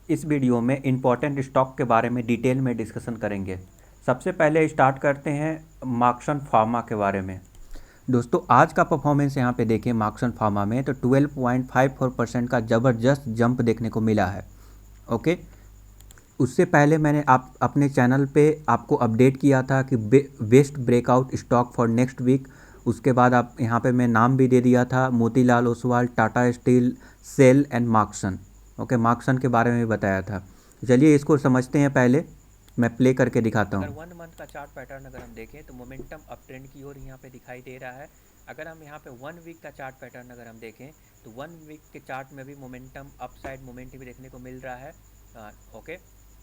इस वीडियो में important stock के बारे में डिटेल में डिस्कशन करेंगे। सबसे पहले स्टार्ट करते हैं मार्क्सन फार्मा के बारे में। दोस्तों आज का परफॉर्मेंस यहाँ पे देखें मार्क्सन फार्मा में तो 12.54% का ज़बरदस्त जंप देखने को मिला है। ओके, उससे पहले मैंने आप अपने चैनल पे आपको अपडेट किया था कि best breakout stock for next week. उसके बाद आप यहाँ पे मैं नाम भी दे दिया था, Motilal Oswal, Tata steel, SAIL and Marksans. Okay, Marksans के बारे में भी बताया था। चलिए इसको समझते हैं, पहले मैं प्ले करके दिखाता अगर हूँ। 1 मंथ का चार्ट पैटर्न अगर हम देखें तो मोमेंटम अप ट्रेंड की ओर यहाँ पे दिखाई दे रहा है। अगर हम यहाँ पे 1 वीक का चार्ट पैटर्न अगर हम देखें तो 1 वीक के चार्ट में भी मोमेंटम अपसाइड मोमेंटम देखने को मिल रहा है। ओके,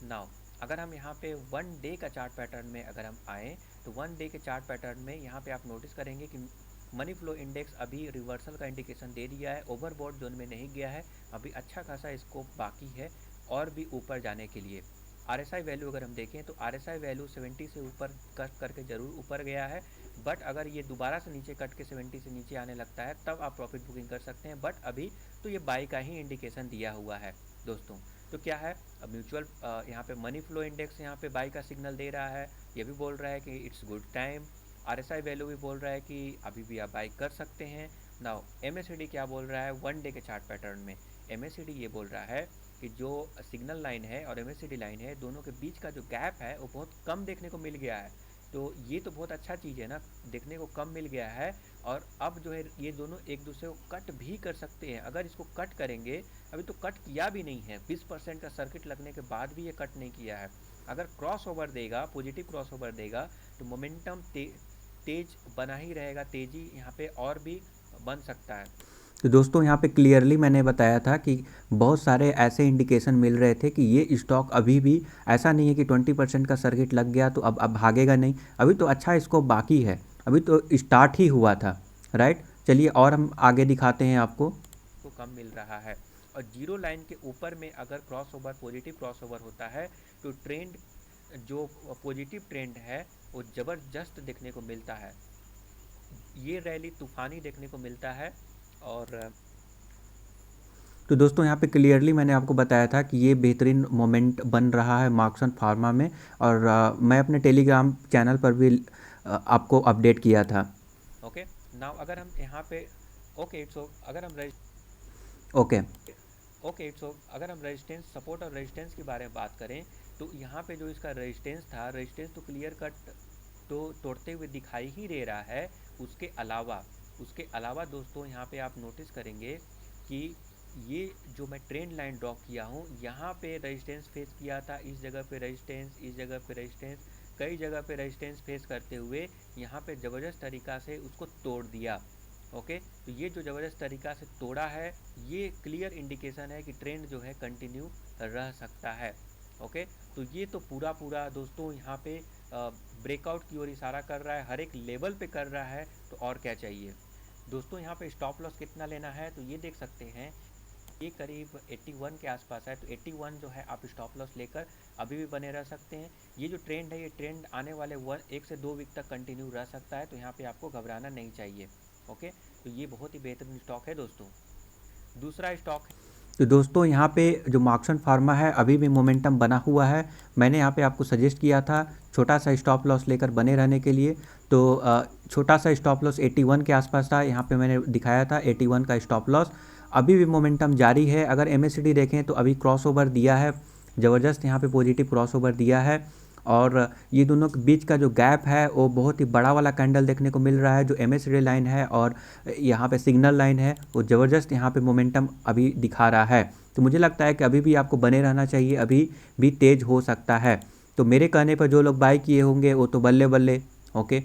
नाउ अगर हम यहाँ पे 1 डे का चार्ट पैटर्न में अगर हम आएँ तो 1 डे के चार्ट पैटर्न में यहाँ पे आप नोटिस करेंगे कि मनी फ्लो इंडेक्स अभी रिवर्सल का इंडिकेशन दे दिया है, ओवरबॉट जोन में नहीं गया है, अभी अच्छा खासा स्कोप बाकी है और भी ऊपर जाने के लिए। आरएसआई वैल्यू अगर हम देखें तो आरएसआई वैल्यू 70 से ऊपर कट करके ज़रूर ऊपर गया है, बट अगर ये दोबारा से नीचे कट के 70 से नीचे आने लगता है तब आप प्रॉफिट बुकिंग कर सकते हैं, बट अभी तो ये बाई का ही इंडिकेशन दिया हुआ है दोस्तों। तो क्या है, म्यूचुअल यहाँ पे मनी फ्लो इंडेक्स यहाँ पे बाई का सिग्नल दे रहा है, ये भी बोल रहा है कि it's good time. RSI value भी बोल रहा है कि अभी भी आप बाई कर सकते हैं। नाउ एमएससीडी क्या बोल रहा है 1 डे के चार्ट पैटर्न में? एमएससीडी ये बोल रहा है कि जो सिग्नल लाइन है और एमएससीडी लाइन है दोनों के बीच का जो गैप है वो बहुत कम देखने को मिल गया है। तो ये तो बहुत अच्छा चीज़ है ना, देखने को कम मिल गया है। और अब जो है ये दोनों एक दूसरे को कट भी कर सकते हैं। अगर इसको कट करेंगे, अभी तो कट किया भी नहीं है, 20% का सर्किट लगने के बाद भी ये कट नहीं किया है। अगर क्रॉस ओवर देगा, पॉजिटिव क्रॉस ओवर देगा तो मोमेंटम तेज बना ही रहेगा, तेज़ी यहाँ पे और भी बन सकता है। तो दोस्तों यहाँ पे क्लियरली मैंने बताया था कि बहुत सारे ऐसे इंडिकेशन मिल रहे थे कि ये स्टॉक अभी भी ऐसा नहीं है कि 20% का सर्किट लग गया तो अब भागेगा नहीं। अभी तो अच्छा इसको बाकी है, अभी तो स्टार्ट ही हुआ था, राइट। चलिए और हम आगे दिखाते हैं आपको। को कम मिल रहा है और जीरो लाइन के ऊपर में अगर cross over positive cross over होता है तो ट्रेंड जो पॉजिटिव ट्रेंड है वो ज़बरदस्त देखने को मिलता है, ये रैली तूफानी देखने को मिलता है। और तो दोस्तों यहाँ पे क्लियरली मैंने आपको बताया था कि ये बेहतरीन मोमेंट बन रहा है मार्क्सन फार्मा में, और मैं अपने टेलीग्राम चैनल पर भी आपको अपडेट किया था। ओके, नाउ अगर हम यहाँ पे ओके इट्स अगर हम ओके, ओके इट्स अगर हम रेजिस्टेंस सपोर्ट और रेजिस्टेंस के बारे में बात करें तो यहाँ पे जो इसका रेजिस्टेंस था, रेजिस्टेंस तो क्लियर कट तो तोड़ते हुए दिखाई ही दे रहा है। उसके अलावा दोस्तों यहाँ पे आप नोटिस करेंगे कि ये जो मैं ट्रेंड लाइन ड्रॉ किया हूँ यहाँ पे रेजिस्टेंस फेस किया था, इस जगह पे रेजिस्टेंस, इस जगह पे रेजिस्टेंस, कई जगह पे रेजिस्टेंस फेस करते हुए यहाँ पे ज़बरदस्त तरीक़ा से उसको तोड़ दिया। ओके, तो ये जो ज़बरदस्त तरीक़ा से तोड़ा है ये क्लियर इंडिकेशन है कि ट्रेंड जो है कंटिन्यू रह सकता है। ओके, तो ये तो पूरा दोस्तों यहाँ पे ब्रेकआउट की ओर इशारा कर रहा है, हर एक लेवल पे कर रहा है, तो और क्या चाहिए दोस्तों। यहाँ पे स्टॉप लॉस कितना लेना है तो ये देख सकते हैं, ये करीब 81 के आसपास है, तो 81 जो है आप स्टॉप लॉस लेकर अभी भी बने रह सकते हैं। ये जो ट्रेंड है ये ट्रेंड आने वाले 1 से 2 वीक तक कंटिन्यू रह सकता है, तो यहाँ पे आपको घबराना नहीं चाहिए। ओके, तो ये बहुत ही बेहतरीन स्टॉक है दोस्तों। दूसरा स्टॉक है, तो दोस्तों यहाँ पे जो मार्क्सन फार्मा है अभी भी मोमेंटम बना हुआ है। मैंने यहाँ पे आपको सजेस्ट किया था छोटा सा स्टॉप लॉस लेकर बने रहने के लिए, तो छोटा सा स्टॉप लॉस 81 के आसपास था, यहाँ पे मैंने दिखाया था 81 का स्टॉप लॉस। अभी भी मोमेंटम जारी है। अगर एमएससीडी देखें तो अभी क्रॉसओवर दिया है, ज़बरदस्त यहाँ पे पॉजिटिव क्रॉसओवर दिया है, और ये दोनों के बीच का जो गैप है वो बहुत ही बड़ा वाला कैंडल देखने को मिल रहा है। जो एमएससीडी लाइन है और यहाँ पे सिग्नल लाइन है वो ज़बरदस्त यहाँ पे मोमेंटम अभी दिखा रहा है। तो मुझे लगता है कि अभी भी आपको बने रहना चाहिए, अभी भी तेज़ हो सकता है। तो मेरे कहने पर जो लोग बाई किए होंगे वो तो बल्ले बल्ले। ओके,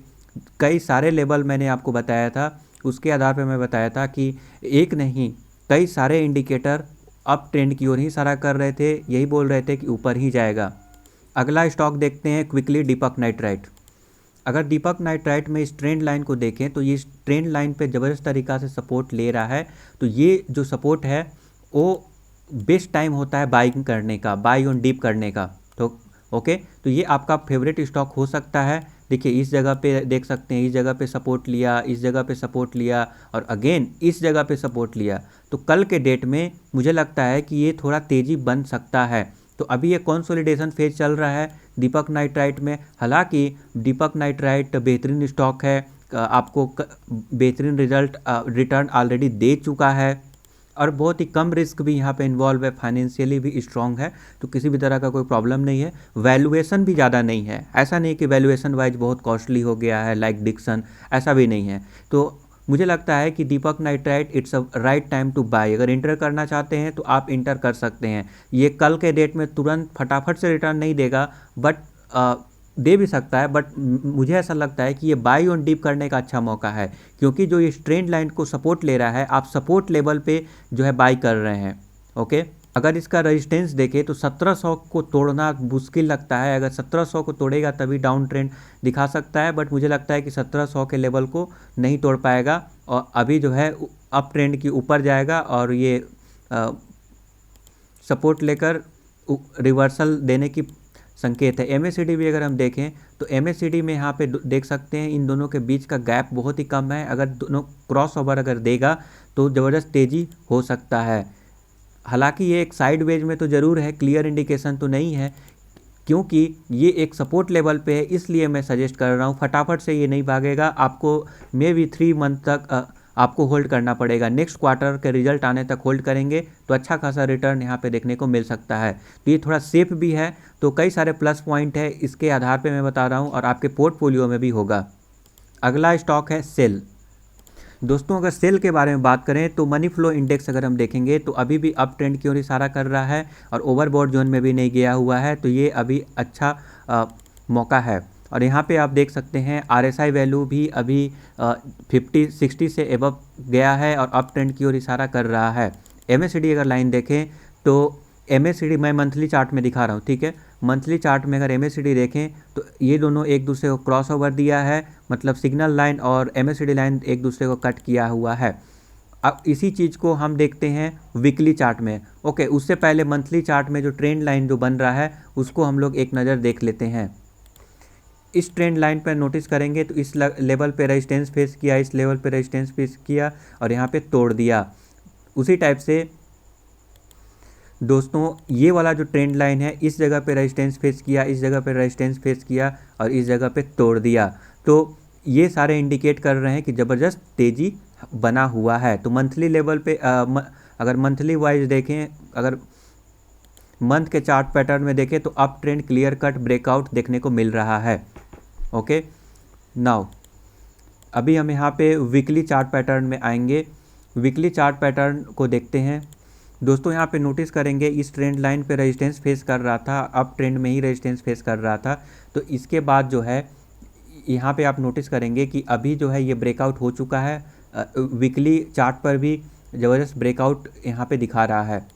कई सारे लेवल मैंने आपको बताया था, उसके आधार पर मैं बताया था कि एक नहीं कई सारे इंडिकेटर अप ट्रेंड की ओर ही इशारा कर रहे थे, यही बोल रहे थे कि ऊपर ही जाएगा। अगला स्टॉक देखते हैं क्विकली, दीपक नाइट्राइट। अगर दीपक नाइट्राइट में इस ट्रेंड लाइन को देखें तो ये ट्रेंड लाइन पे ज़बरदस्त तरीक़ा से सपोर्ट ले रहा है। तो ये जो सपोर्ट है वो बेस्ट टाइम होता है बाइंग करने का, बाई ऑन डीप करने का। तो ओके, तो ये आपका फेवरेट स्टॉक हो सकता है। देखिए इस जगह पे देख सकते हैं, इस जगह पे सपोर्ट लिया, इस जगह पे सपोर्ट लिया और अगेन इस जगह पे सपोर्ट लिया। तो कल के डेट में मुझे लगता है कि ये थोड़ा तेज़ी बन सकता है। तो अभी ये कंसोलिडेशन फेज चल रहा है दीपक नाइट्राइट में। हालांकि दीपक नाइट्राइट बेहतरीन स्टॉक है, आपको बेहतरीन रिटर्न ऑलरेडी दे चुका है और बहुत ही कम रिस्क भी यहाँ पे इन्वॉल्व है, फाइनेंशियली भी स्ट्रॉन्ग है, तो किसी भी तरह का कोई प्रॉब्लम नहीं है। वैल्यूएशन भी ज़्यादा नहीं है, ऐसा नहीं कि वैल्यूएशन वाइज बहुत कॉस्टली हो गया है लाइक डिक्सन, ऐसा भी नहीं है। तो मुझे लगता है कि Deepak Nitrite it's a right time to buy. अगर इंटर करना चाहते हैं तो आप इंटर कर सकते हैं। ये कल के डेट में तुरंत फटाफट से रिटर्न नहीं देगा, बट दे भी सकता है, बट मुझे ऐसा लगता है कि ये बाई ऑन डिप करने का अच्छा मौका है, क्योंकि जो ये ट्रेंड लाइन को सपोर्ट ले रहा है, आप सपोर्ट लेवल पे जो है बाई कर रहे हैं। ओके, अगर इसका रेजिस्टेंस देखें तो 1700 को तोड़ना मुश्किल लगता है। अगर 1700 को तोड़ेगा तभी डाउन ट्रेंड दिखा सकता है, बट मुझे लगता है कि 1700 के लेवल को नहीं तोड़ पाएगा और अभी जो है अप ट्रेंड की ऊपर जाएगा और ये सपोर्ट लेकर रिवर्सल देने की संकेत है। MACD भी अगर हम देखें तो MACD में यहाँ पे देख सकते हैं इन दोनों के बीच का गैप बहुत ही कम है। अगर दोनों क्रॉस ओवर अगर देगा तो ज़बरदस्त तेज़ी हो सकता है। हालांकि ये एक साइडवेज में तो ज़रूर है, क्लियर इंडिकेशन तो नहीं है, क्योंकि ये एक सपोर्ट लेवल पे है, इसलिए मैं सजेस्ट कर रहा हूँ। फटाफट से ये नहीं भागेगा, आपको मे बी 3 मंथ तक आपको होल्ड करना पड़ेगा। नेक्स्ट क्वार्टर के रिजल्ट आने तक होल्ड करेंगे तो अच्छा खासा रिटर्न यहाँ पे देखने को मिल सकता है। तो ये थोड़ा सेफ भी है, तो कई सारे प्लस पॉइंट है, इसके आधार पे मैं बता रहा हूँ और आपके पोर्टफोलियो में भी होगा। अगला स्टॉक है सेल। दोस्तों अगर सेल के बारे में बात करें तो मनी फ्लो इंडेक्स अगर हम देखेंगे तो अभी भी अप ट्रेंड की ओर इशारा कर रहा है और ओवरबॉट जोन में भी नहीं गया हुआ है, तो ये अभी अच्छा मौका है। और यहाँ पे आप देख सकते हैं RSI वैल्यू भी अभी 50-60 से एबव गया है और अप ट्रेंड की ओर इशारा कर रहा है। MACD अगर लाइन देखें तो MACD मैं मंथली चार्ट में दिखा रहा हूँ, ठीक है। मंथली चार्ट में अगर MACD देखें तो ये दोनों एक दूसरे को क्रॉस ओवर दिया है, मतलब सिग्नल लाइन और MACD लाइन एक दूसरे को कट किया हुआ है। अब इसी चीज़ को हम देखते हैं वीकली चार्ट में। ओके, उससे पहले मंथली चार्ट में जो ट्रेंड लाइन जो बन रहा है उसको हम लोग एक नज़र देख लेते हैं। इस ट्रेंड लाइन पर नोटिस करेंगे तो इस लेवल पे रेजिस्टेंस फेस किया, इस लेवल पे रेजिस्टेंस फेस किया और यहाँ पे तोड़ दिया। उसी टाइप से दोस्तों ये वाला जो ट्रेंड लाइन है, इस जगह पे रेजिस्टेंस फेस किया, इस जगह पे रेजिस्टेंस फेस किया और इस जगह पे तोड़ दिया। तो ये सारे इंडिकेट कर रहे हैं कि ज़बरदस्त तेज़ी बना हुआ है। तो मंथली लेवल पे अगर मंथली वाइज देखें, अगर मंथ के चार्ट पैटर्न में देखें तो up trend clear cut breakout देखने को मिल रहा है। ओके, नाउ अभी हम यहाँ पे वीकली चार्ट पैटर्न में आएंगे। वीकली चार्ट पैटर्न को देखते हैं। दोस्तों यहाँ पे नोटिस करेंगे इस ट्रेंड लाइन पे रेजिस्टेंस फेस कर रहा था, अप ट्रेंड में ही रेजिस्टेंस फेस कर रहा था। तो इसके बाद जो है यहाँ पे आप नोटिस करेंगे कि अभी जो है ये ब्रेकआउट हो चुका है। वीकली चार्ट पर भी ज़बरदस्त ब्रेकआउट यहाँ पे दिखा रहा है।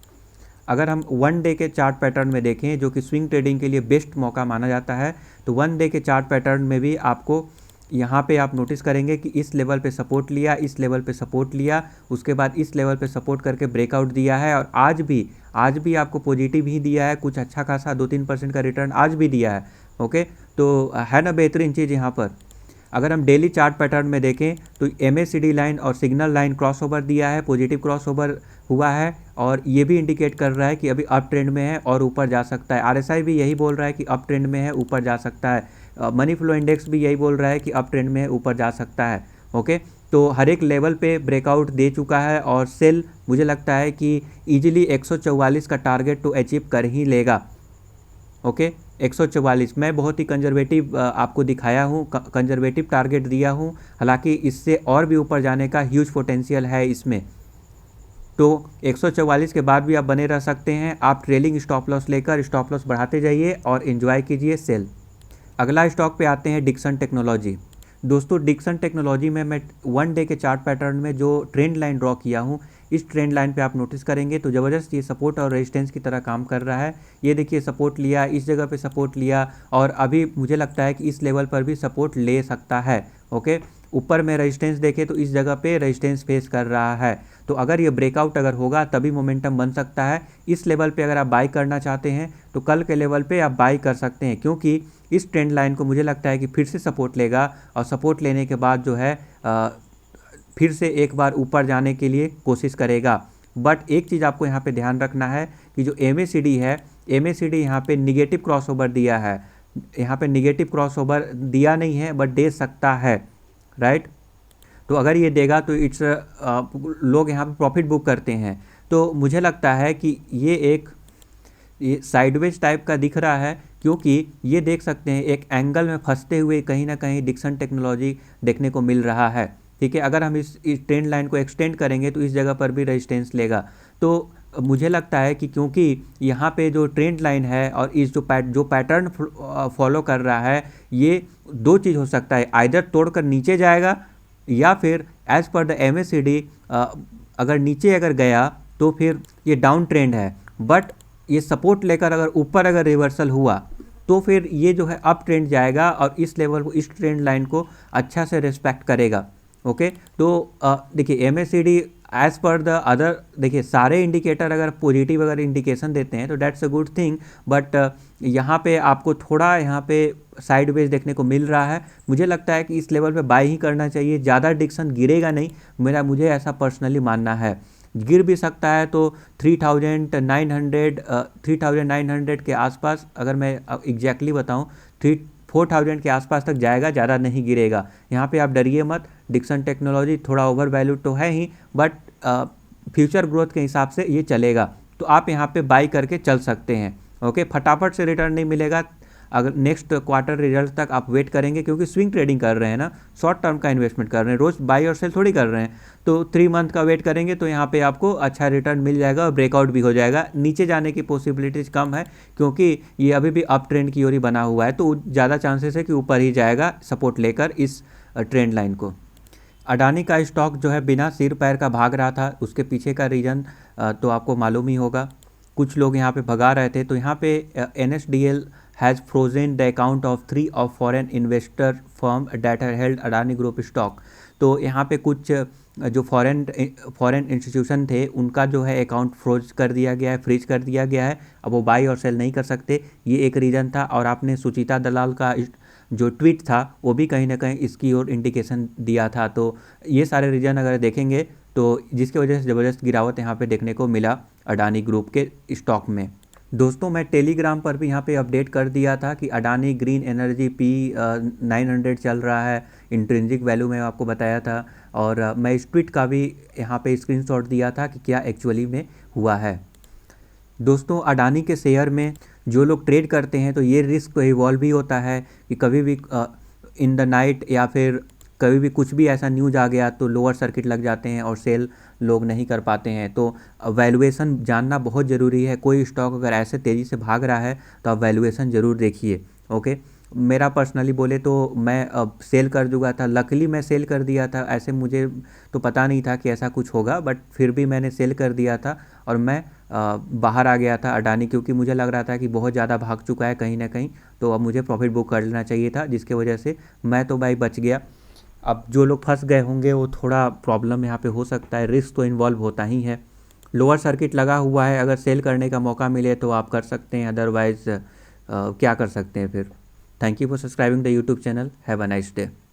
अगर हम 1 डे के चार्ट पैटर्न में देखें, जो कि स्विंग ट्रेडिंग के लिए बेस्ट मौका माना जाता है, तो 1 डे के चार्ट पैटर्न में भी आपको यहाँ पे आप नोटिस करेंगे कि इस लेवल पे सपोर्ट लिया, इस लेवल पे सपोर्ट लिया, उसके बाद इस लेवल पे सपोर्ट करके ब्रेकआउट दिया है और आज भी आपको पॉजिटिव ही दिया है, कुछ अच्छा खासा 2-3% का रिटर्न आज भी दिया है। ओके, तो है ना बेहतरीन चीज़ यहाँ पर। अगर हम डेली चार्ट पैटर्न में देखें तो MACD लाइन और सिग्नल लाइन क्रॉसओवर दिया है, पॉजिटिव क्रॉसओवर हुआ है और ये भी इंडिकेट कर रहा है कि अभी अप ट्रेंड में है और ऊपर जा सकता है। RSI भी यही बोल रहा है कि अप ट्रेंड में है, ऊपर जा सकता है। मनी फ्लो इंडेक्स भी यही बोल रहा है कि अप ट्रेंड में है, ऊपर जा सकता है। ओके, तो हर एक लेवल पे ब्रेकआउट दे चुका है और सेल मुझे लगता है कि ईजिली 144 का टारगेट तो अचीव कर ही लेगा। ओके, 144 मैं बहुत ही कंजर्वेटिव आपको दिखाया हूँ, कंजर्वेटिव टारगेट दिया हूँ। हालांकि इससे और भी ऊपर जाने का ह्यूज पोटेंशियल है इसमें। तो 144 के बाद भी आप बने रह सकते हैं। आप ट्रेलिंग स्टॉप लॉस लेकर स्टॉप लॉस बढ़ाते जाइए और एंजॉय कीजिए सेल। अगला स्टॉक पे आते हैं डिक्सन टेक्नोलॉजी। दोस्तों डिक्सन टेक्नोलॉजी में मैं 1 डे के चार्ट पैटर्न में जो ट्रेंड लाइन ड्रॉ किया हूँ, इस ट्रेंड लाइन पे आप नोटिस करेंगे तो ज़बरदस्त ये सपोर्ट और रेजिस्टेंस की तरह काम कर रहा है। ये देखिए सपोर्ट लिया, इस जगह पे सपोर्ट लिया और अभी मुझे लगता है कि इस लेवल पर भी सपोर्ट ले सकता है। ओके, ऊपर में रेजिस्टेंस देखें तो इस जगह पे रेजिस्टेंस फेस कर रहा है। तो अगर ये ब्रेकआउट अगर होगा तभी मोमेंटम बन सकता है। इस लेवल पे अगर आप बाई करना चाहते हैं तो कल के लेवल पे आप बाई कर सकते हैं, क्योंकि इस ट्रेंड लाइन को मुझे लगता है कि फिर से सपोर्ट लेगा और सपोर्ट लेने के बाद जो है फिर से एक बार ऊपर जाने के लिए कोशिश करेगा। बट एक चीज़ आपको यहाँ पे ध्यान रखना है कि जो MACD है, MACD यहाँ पे निगेटिव क्रॉसओवर दिया है, यहाँ पे निगेटिव क्रॉसओवर दिया नहीं है बट दे सकता है, राइट। तो अगर ये देगा तो इट्स लोग यहाँ पे प्रॉफिट बुक करते हैं। तो मुझे लगता है कि ये साइडवेज टाइप का दिख रहा है, क्योंकि ये देख सकते हैं एक एंगल में फंसते हुए कहीं ना कहीं डिक्सन टेक्नोलॉजी देखने को मिल रहा है, ठीक है। अगर हम इस ट्रेंड लाइन को एक्सटेंड करेंगे तो इस जगह पर भी रेजिस्टेंस लेगा। तो मुझे लगता है कि क्योंकि यहाँ पे जो ट्रेंड लाइन है और इस जो पैटर्न फॉलो कर रहा है, ये दो चीज़ हो सकता है, आइदर तोड़कर नीचे जाएगा या फिर एज पर द MACD अगर नीचे अगर गया तो फिर ये डाउन ट्रेंड है, बट ये सपोर्ट लेकर अगर ऊपर अगर रिवर्सल हुआ तो फिर ये जो है अप ट्रेंड जाएगा और इस लेवल को, इस ट्रेंड लाइन को अच्छा से रिस्पेक्ट करेगा। ओके, तो देखिए MACD as per the other, देखिए सारे इंडिकेटर अगर पॉजिटिव अगर इंडिकेशन देते हैं तो that's a good thing, but यहाँ पे आपको थोड़ा यहाँ पे साइडवेज देखने को मिल रहा है। मुझे लगता है कि इस लेवल पे बाय ही करना चाहिए, ज़्यादा डिक्सन गिरेगा नहीं, मुझे ऐसा पर्सनली मानना है। गिर भी सकता है तो 3900 के आसपास, अगर मैं एग्जैक्टली बताऊं 4000 के आसपास तक जाएगा, ज़्यादा नहीं गिरेगा। यहाँ पे आप डरिए मत, डिक्सन टेक्नोलॉजी थोड़ा ओवर वैल्यूड तो है ही, बट फ्यूचर ग्रोथ के हिसाब से ये चलेगा, तो आप यहाँ पे बाई करके चल सकते हैं। ओके, फटाफट से रिटर्न नहीं मिलेगा, अगर नेक्स्ट क्वार्टर रिजल्ट तक आप वेट करेंगे, क्योंकि स्विंग ट्रेडिंग कर रहे हैं ना, शॉर्ट टर्म का इन्वेस्टमेंट कर रहे हैं, रोज़ बाई और सेल थोड़ी कर रहे हैं, तो 3 मंथ का वेट करेंगे तो यहाँ पे आपको अच्छा रिटर्न मिल जाएगा और ब्रेकआउट भी हो जाएगा। नीचे जाने की पॉसिबिलिटीज़ कम है, क्योंकि ये अभी भी अप ट्रेंड की ओर ही बना हुआ है, तो ज़्यादा चांसेस है कि ऊपर ही जाएगा सपोर्ट लेकर इस ट्रेंड लाइन को। अडानी का स्टॉक जो है बिना सिर पैर का भाग रहा था, उसके पीछे का रीज़न तो आपको मालूम ही होगा। कुछ लोग यहाँ पे भगा रहे थे, तो यहाँ पे NSDL has frozen the account of 3 of foreign investor firm that had held Adani group stock. तो यहाँ पे कुछ जो फॉरेन इंस्टीट्यूशन थे, उनका जो है अकाउंट फ्रोज कर दिया गया है, फ्रीज कर दिया गया है, अब वो बाई और सेल नहीं कर सकते, ये एक रीज़न था। और आपने सुचिता दलाल का जो ट्वीट था वो भी कहीं ना कहीं इसकी ओर इंडिकेशन दिया था। तो ये सारे रीज़न अगर देखेंगे तो जिसकी वजह से ज़बरदस्त गिरावट यहाँ पे देखने को मिला अडानी ग्रुप के स्टॉक में। दोस्तों, मैं टेलीग्राम पर भी यहाँ पे अपडेट कर दिया था कि अडानी ग्रीन एनर्जी P900 चल रहा है, इंट्रिंसिक वैल्यू में आपको बताया था, और मैं इस ट्वीट का भी यहाँ पे स्क्रीनशॉट दिया था कि क्या एक्चुअली में हुआ है। दोस्तों, अडानी के शेयर में जो लोग ट्रेड करते हैं तो ये रिस्क तो इवॉल्व भी होता है कि कभी भी इन द नाइट या फिर कभी भी कुछ भी ऐसा न्यूज आ गया तो लोअर सर्किट लग जाते हैं और सेल लोग नहीं कर पाते हैं। तो वैल्यूएशन जानना बहुत ज़रूरी है। कोई स्टॉक अगर ऐसे तेज़ी से भाग रहा है तो आप वैल्यूएशन ज़रूर देखिए। ओके, मेरा पर्सनली बोले तो मैं अब सेल कर दूंगा था, लकीली मैं सेल कर दिया था। ऐसे मुझे तो पता नहीं था कि ऐसा कुछ होगा, बट फिर भी मैंने सेल कर दिया था और मैं बाहर आ गया था अडानी, क्योंकि मुझे लग रहा था कि बहुत ज़्यादा भाग चुका है कहीं ना कहीं, तो अब मुझे प्रॉफिट बुक कर लेना चाहिए था, जिसके वजह से मैं तो भाई बच गया। अब जो लोग फंस गए होंगे वो थोड़ा प्रॉब्लम यहाँ पे हो सकता है, रिस्क तो इन्वॉल्व होता ही है। लोअर सर्किट लगा हुआ है, अगर सेल करने का मौका मिले तो आप कर सकते हैं, अदरवाइज़ क्या कर सकते हैं फिर। Thank you for subscribing the YouTube channel. Have a nice day.